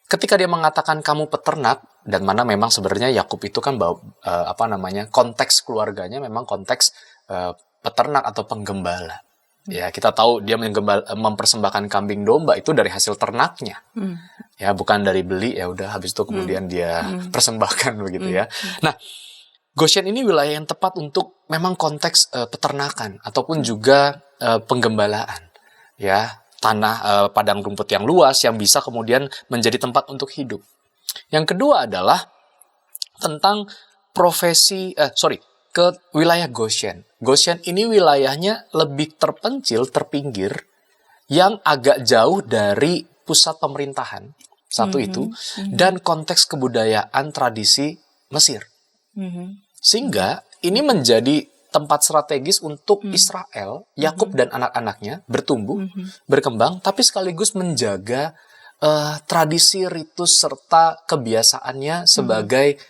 Ketika dia mengatakan kamu peternak, dan mana memang sebenarnya Yakub itu kan konteks keluarganya memang konteks peternak atau penggembala. Ya, kita tahu dia mempersembahkan kambing domba itu dari hasil ternaknya. Ya, bukan dari beli, ya udah habis itu kemudian dia persembahkan begitu ya. Nah, Goshen ini wilayah yang tepat untuk memang konteks peternakan ataupun juga penggembalaan. Ya, tanah padang rumput yang luas yang bisa kemudian menjadi tempat untuk hidup. Yang kedua adalah tentang ke wilayah Goshen. Goshen ini wilayahnya lebih terpencil, yang agak jauh dari pusat pemerintahan. Satu itu. Dan konteks kebudayaan tradisi Mesir. Sehingga ini menjadi tempat strategis untuk Israel, Yakub dan anak-anaknya bertumbuh, berkembang, tapi sekaligus menjaga tradisi, ritus, serta kebiasaannya sebagai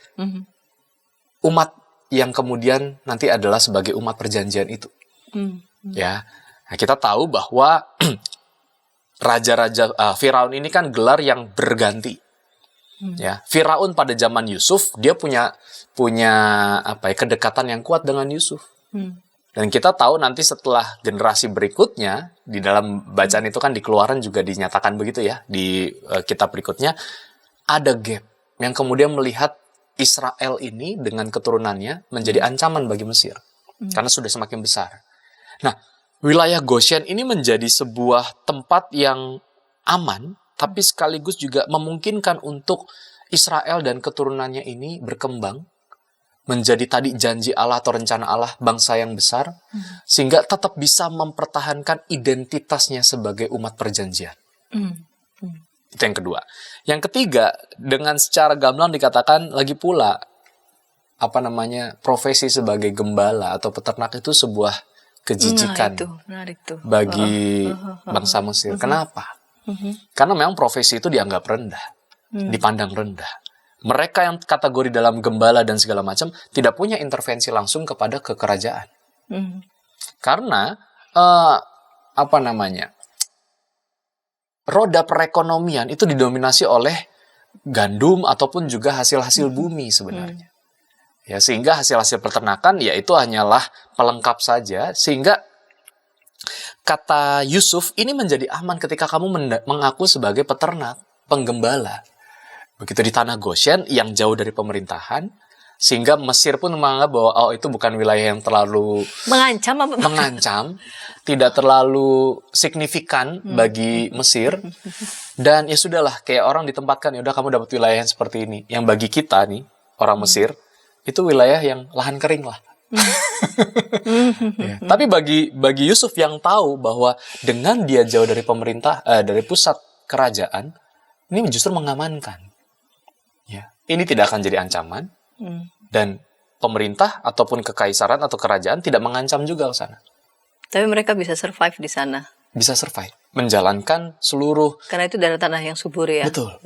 umat yang kemudian nanti adalah sebagai umat perjanjian itu. Ya, nah, kita tahu bahwa raja-raja Firaun ini kan gelar yang berganti. Ya, Firaun pada zaman Yusuf dia punya kedekatan yang kuat dengan Yusuf. Dan kita tahu nanti setelah generasi berikutnya di dalam bacaan itu kan di Keluaran juga dinyatakan begitu ya, di kitab berikutnya ada gap yang kemudian melihat Israel ini dengan keturunannya menjadi ancaman bagi Mesir karena sudah semakin besar. Nah, wilayah Goshen ini menjadi sebuah tempat yang aman tapi sekaligus juga memungkinkan untuk Israel dan keturunannya ini berkembang menjadi tadi janji Allah atau rencana Allah bangsa yang besar, sehingga tetap bisa mempertahankan identitasnya sebagai umat perjanjian. Itu yang kedua. Yang ketiga, dengan secara gamblang dikatakan lagi pula profesi sebagai gembala atau peternak itu sebuah kejijikan menarik tuh. Bagi bangsa Mesir. Kenapa? Karena memang profesi itu dianggap rendah, dipandang rendah. Mereka yang kategori dalam gembala dan segala macam tidak punya intervensi langsung kepada kekerajaan. Karena roda perekonomian itu didominasi oleh gandum ataupun juga hasil-hasil bumi sebenarnya. Ya, sehingga hasil-hasil peternakan ya itu hanyalah pelengkap saja, sehingga kata Yusuf ini menjadi aman ketika kamu mengaku sebagai peternak, penggembala. Begitu di tanah Goshen yang jauh dari pemerintahan, sehingga Mesir pun menganggap bahwa itu bukan wilayah yang terlalu mengancam, tidak terlalu signifikan bagi Mesir. Dan ya sudahlah, kayak orang ditempatkan, ya udah kamu dapat wilayah yang seperti ini. Yang bagi kita nih, orang Mesir, itu wilayah yang lahan kering lah. Ya. Tapi bagi Yusuf yang tahu bahwa dengan dia jauh dari pemerintah, dari pusat kerajaan, ini justru mengamankan. Ya, ini tidak akan jadi ancaman, dan pemerintah ataupun kekaisaran atau kerajaan tidak mengancam juga ke sana. Tapi mereka bisa survive di sana. Bisa survive, menjalankan seluruh. Karena itu daerah tanah yang subur ya. Betul.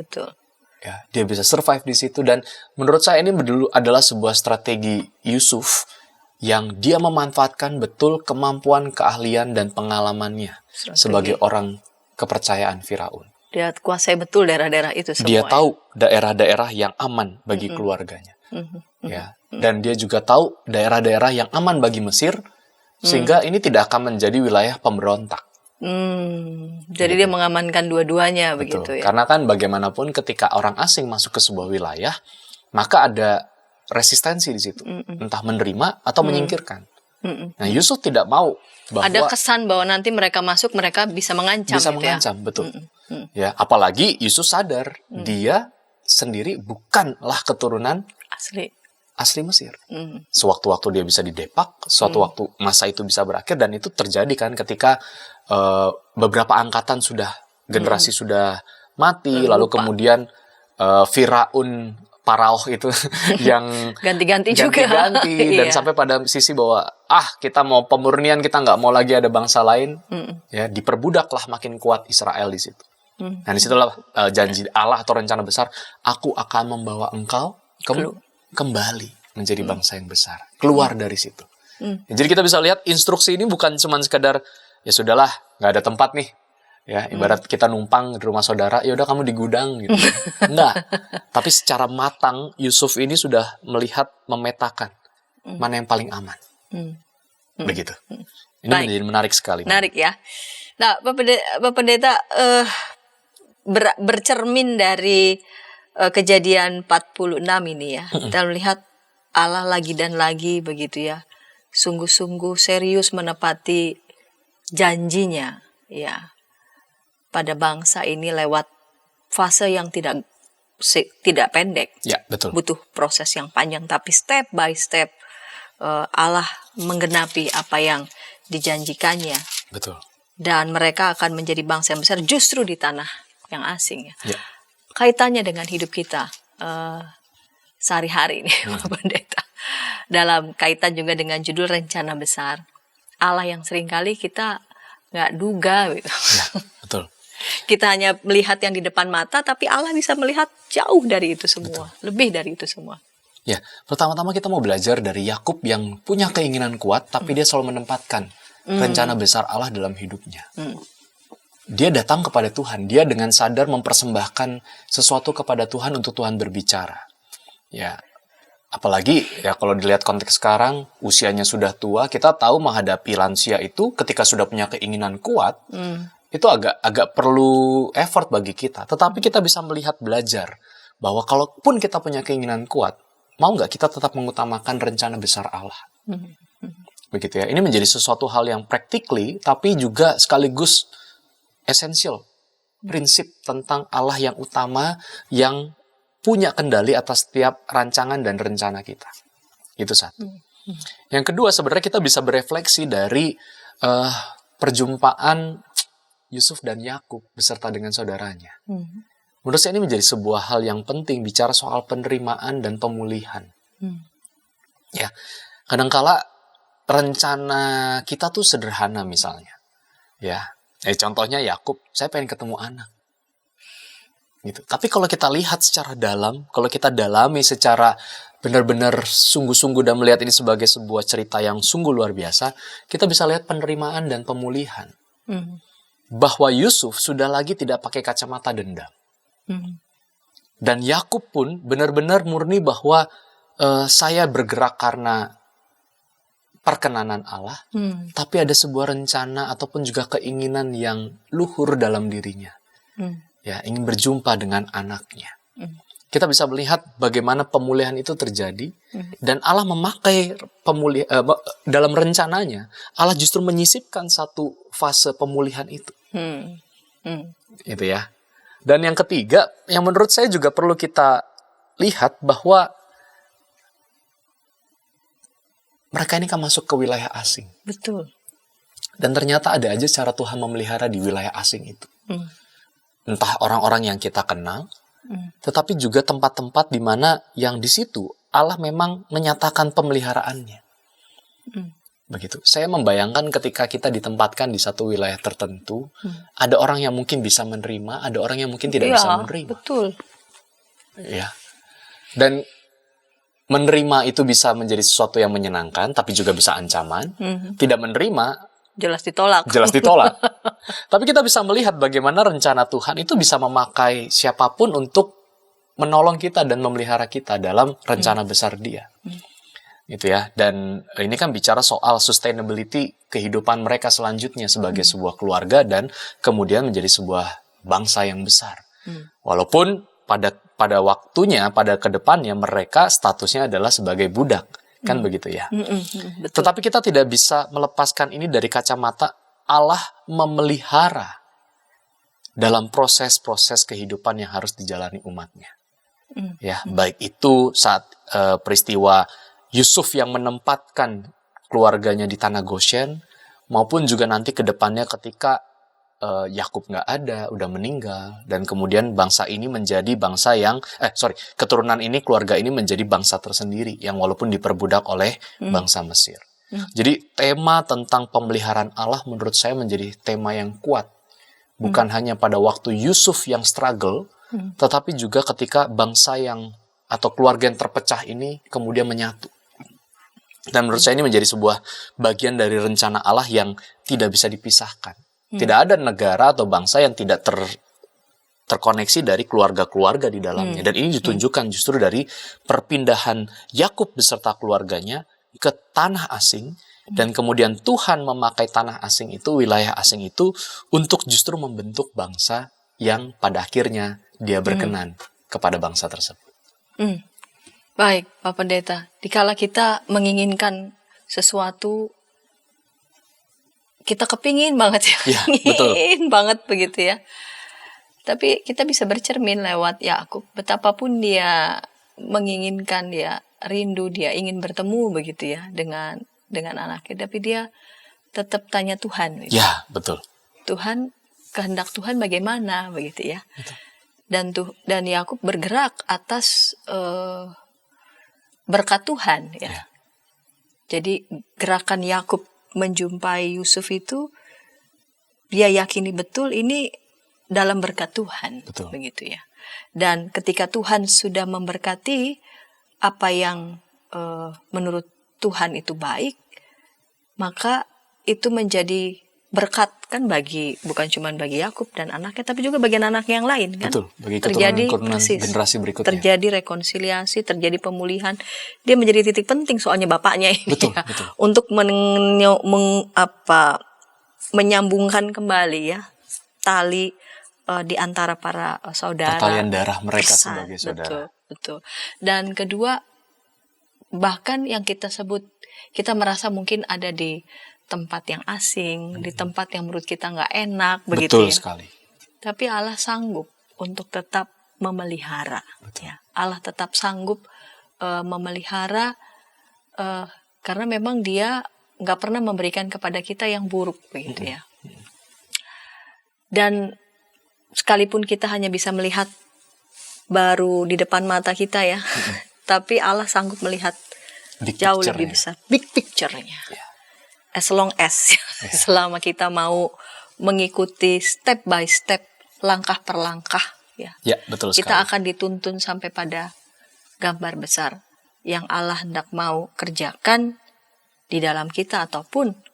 Ya, dia bisa survive di situ, dan menurut saya ini dulu adalah sebuah strategi Yusuf yang dia memanfaatkan betul kemampuan, keahlian dan pengalamannya sebagai orang kepercayaan Firaun. Dia kuasai betul daerah-daerah itu semua. Dia tahu daerah-daerah yang aman bagi keluarganya. Ya, dan dia juga tahu daerah-daerah yang aman bagi Mesir, sehingga ini tidak akan menjadi wilayah pemberontak. Jadi dia mengamankan dua-duanya. Betul. Begitu ya. Karena kan bagaimanapun ketika orang asing masuk ke sebuah wilayah, maka ada resistensi di situ, entah menerima atau menyingkirkan. Nah, Yusuf tidak mau bahwa ada kesan bahwa nanti mereka masuk, mereka bisa mengancam. Bisa mengancam, betul. Ya, apalagi Yusuf sadar dia sendiri bukanlah keturunan asli Mesir. Sewaktu-waktu dia bisa didepak, suatu waktu masa itu bisa berakhir, dan itu terjadi kan ketika beberapa angkatan generasi sudah mati, lalu kemudian Firaun Paraoh itu yang Ganti-ganti juga. ganti-ganti, dan Iya. sampai pada sisi bahwa kita mau pemurnian, kita nggak mau lagi ada bangsa lain, ya diperbudaklah makin kuat Israel di situ. Nah disitulah janji Allah atau rencana besar, aku akan membawa engkau kembali menjadi bangsa yang besar, keluar dari situ. Jadi kita bisa lihat instruksi ini bukan cuma sekedar ya sudahlah nggak ada tempat nih, ya ibarat kita numpang di rumah saudara, ya udah kamu di gudang gitu. Enggak, tapi secara matang Yusuf ini sudah melihat, memetakan mana yang paling aman. Begitu. Ini Baik. menjadi menarik sekali. Menarik ya. Nah, Pak Pendeta, bercermin dari kejadian 46 ini ya, kita melihat Allah lagi dan lagi begitu ya, sungguh-sungguh serius menepati janjinya ya pada bangsa ini lewat fase yang tidak pendek. Ya, betul. Butuh proses yang panjang, tapi step by step Allah menggenapi apa yang dijanjikannya. Betul. Dan mereka akan menjadi bangsa yang besar justru di tanah yang asing ya. Ya. Kaitannya dengan hidup kita sehari-hari ini, Pak Pendeta. Dalam kaitan juga dengan judul rencana besar. Allah yang seringkali kita nggak duga gitu. Ya, betul. Kita hanya melihat yang di depan mata, tapi Allah bisa melihat jauh dari itu semua. Lebih dari itu semua. Ya, pertama-tama kita mau belajar dari Yakub yang punya keinginan kuat, tapi dia selalu menempatkan rencana besar Allah dalam hidupnya. Dia datang kepada Tuhan, dia dengan sadar mempersembahkan sesuatu kepada Tuhan untuk Tuhan berbicara. Ya, apalagi ya kalau dilihat konteks sekarang, usianya sudah tua, kita tahu menghadapi lansia itu ketika sudah punya keinginan kuat, itu agak perlu effort bagi kita. Tetapi kita bisa melihat, belajar bahwa kalaupun kita punya keinginan kuat, mau nggak kita tetap mengutamakan rencana besar Allah? Begitu ya. Ini menjadi sesuatu hal yang practically, tapi juga sekaligus esensial. Prinsip tentang Allah yang utama, yang punya kendali atas setiap rancangan dan rencana kita. Itu satu. Yang kedua, sebenarnya kita bisa berefleksi dari perjumpaan Yusuf dan Yakub beserta dengan saudaranya. Menurut saya ini menjadi sebuah hal yang penting, bicara soal penerimaan dan pemulihan. Ya, kadangkala rencana kita tuh sederhana misalnya. Ya, contohnya Yakub, saya pengen ketemu anak. Gitu. Tapi kalau kita lihat secara dalam, kalau kita dalami secara benar-benar sungguh-sungguh dan melihat ini sebagai sebuah cerita yang sungguh luar biasa, kita bisa lihat penerimaan dan pemulihan. Bahwa Yusuf sudah lagi tidak pakai kacamata dendam. Dan Yakub pun benar-benar murni bahwa saya bergerak karena perkenanan Allah, tapi ada sebuah rencana ataupun juga keinginan yang luhur dalam dirinya. Ya, ingin berjumpa dengan anaknya. Kita bisa melihat bagaimana pemulihan itu terjadi, dan Allah memakai dalam rencananya, Allah justru menyisipkan satu fase pemulihan itu. Gitu ya. Dan yang ketiga, yang menurut saya juga perlu kita lihat bahwa mereka ini kan masuk ke wilayah asing. Betul. Dan ternyata ada aja cara Tuhan memelihara di wilayah asing itu. Entah orang-orang yang kita kenal, tetapi juga tempat-tempat di mana yang di situ Allah memang menyatakan pemeliharaannya. Begitu. Saya membayangkan ketika kita ditempatkan di satu wilayah tertentu, ada orang yang mungkin bisa menerima, ada orang yang mungkin tidak bisa menerima. Betul. Ya. Dan menerima itu bisa menjadi sesuatu yang menyenangkan, tapi juga bisa ancaman. Tidak menerima, Jelas ditolak. jelas ditolak. Tapi kita bisa melihat bagaimana rencana Tuhan itu bisa memakai siapapun untuk menolong kita dan memelihara kita dalam rencana besar Dia. Gitu ya. Dan ini kan bicara soal sustainability kehidupan mereka selanjutnya sebagai sebuah keluarga dan kemudian menjadi sebuah bangsa yang besar. Walaupun pada waktunya, pada kedepannya mereka statusnya adalah sebagai budak. Kan begitu ya. Betul. Tetapi kita tidak bisa melepaskan ini dari kacamata Allah memelihara dalam proses-proses kehidupan yang harus dijalani umatnya. Ya, baik itu saat peristiwa Yusuf yang menempatkan keluarganya di tanah Goshen, maupun juga nanti ke depannya ketika Yakub nggak ada, udah meninggal, dan kemudian bangsa ini menjadi bangsa yang, keturunan ini, keluarga ini menjadi bangsa tersendiri, yang walaupun diperbudak oleh bangsa Mesir. Jadi tema tentang pemeliharaan Allah menurut saya menjadi tema yang kuat. Bukan hanya pada waktu Yusuf yang struggle, tetapi juga ketika bangsa yang, atau keluarga yang terpecah ini kemudian menyatu. Dan menurut saya ini menjadi sebuah bagian dari rencana Allah yang tidak bisa dipisahkan. Tidak ada negara atau bangsa yang tidak terkoneksi dari keluarga-keluarga di dalamnya. Dan ini ditunjukkan justru dari perpindahan Yakub beserta keluarganya ke tanah asing. Dan kemudian Tuhan memakai tanah asing itu, wilayah asing itu, untuk justru membentuk bangsa yang pada akhirnya dia berkenan kepada bangsa tersebut. Baik, Pak Pendeta. Dikala kita menginginkan sesuatu, kita kepingin banget ya. Betul. Ingin banget begitu ya. Tapi kita bisa bercermin lewat Yakub. Betapapun dia menginginkan, dia rindu, dia ingin bertemu begitu ya dengan anaknya. Tapi dia tetap tanya Tuhan. Gitu. Ya, betul. Tuhan, kehendak Tuhan bagaimana begitu ya. Betul. Dan Yakub bergerak atas berkat Tuhan ya. Jadi gerakan Yakub menjumpai Yusuf itu, dia yakini betul ini dalam berkat Tuhan. Betul. Begitu ya. Dan ketika Tuhan sudah memberkati apa yang menurut Tuhan itu baik, maka itu menjadi berkat kan bukan cuma bagi Yakub dan anaknya, tapi juga bagi anak yang lain kan. Betul, bagi terjadi generasi berikutnya. Terjadi rekonsiliasi, terjadi pemulihan. Dia menjadi titik penting soalnya bapaknya ini. Betul, ya, betul. untuk menyambungkan kembali ya tali di antara para saudara. Pertalian darah mereka sebagai saudara. Betul. Dan kedua, bahkan yang kita sebut, kita merasa mungkin ada di tempat yang asing, di tempat yang menurut kita nggak enak, begitu Betul ya. sekali. Tapi Allah sanggup untuk tetap memelihara. Ya. Allah tetap sanggup memelihara karena memang Dia nggak pernah memberikan kepada kita yang buruk, begitu ya. Dan sekalipun kita hanya bisa melihat baru di depan mata kita ya, tapi Allah sanggup melihat jauh lebih besar, big picture-nya. As long as selama kita mau mengikuti step by step, langkah per langkah ya. Ya, betul sekali. Kita akan dituntun sampai pada gambar besar yang Allah hendak mau kerjakan di dalam kita ataupun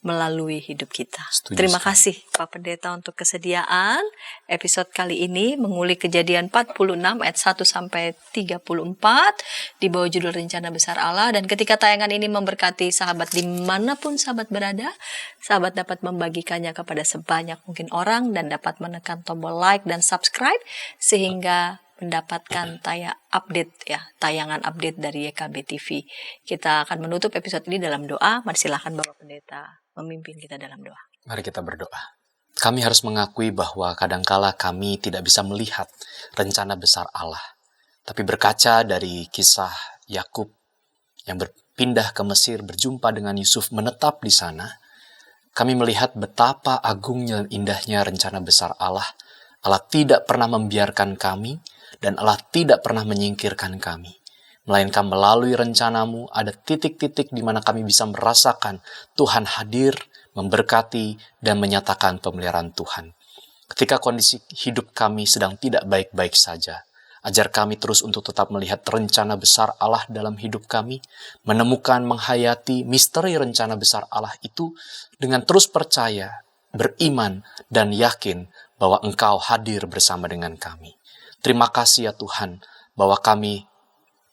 melalui hidup kita. Setuju Terima sekali. kasih Pak Pendeta untuk kesediaan episode kali ini mengulik Kejadian 46 ayat 1 sampai 34 di bawah judul Rencana Besar Allah. Dan ketika tayangan ini memberkati sahabat dimanapun sahabat berada, sahabat dapat membagikannya kepada sebanyak mungkin orang dan dapat menekan tombol like dan subscribe sehingga mendapatkan tayangan update dari YKB TV. Kita akan menutup episode ini dalam doa. Mari silakan Bapak Pendeta memimpin kita dalam doa. Mari kita berdoa. Kami harus mengakui bahwa kadangkala kami tidak bisa melihat rencana besar Allah. Tapi berkaca dari kisah Yakub yang berpindah ke Mesir, berjumpa dengan Yusuf, menetap di sana, kami melihat betapa agungnya dan indahnya rencana besar Allah. Allah tidak pernah membiarkan kami, dan Allah tidak pernah menyingkirkan kami. Melainkan melalui rencanamu ada titik-titik di mana kami bisa merasakan Tuhan hadir, memberkati, dan menyatakan pemeliharaan Tuhan. Ketika kondisi hidup kami sedang tidak baik-baik saja, ajar kami terus untuk tetap melihat rencana besar Allah dalam hidup kami, menemukan, menghayati misteri rencana besar Allah itu dengan terus percaya, beriman, dan yakin bahwa Engkau hadir bersama dengan kami. Terima kasih ya Tuhan, bahwa kami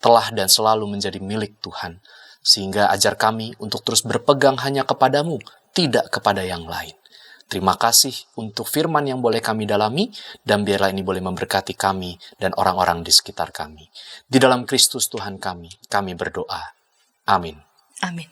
telah dan selalu menjadi milik Tuhan, sehingga ajar kami untuk terus berpegang hanya kepadamu, tidak kepada yang lain. Terima kasih untuk firman yang boleh kami dalami, dan biarlah ini boleh memberkati kami dan orang-orang di sekitar kami. Di dalam Kristus Tuhan kami berdoa. Amin. Amin.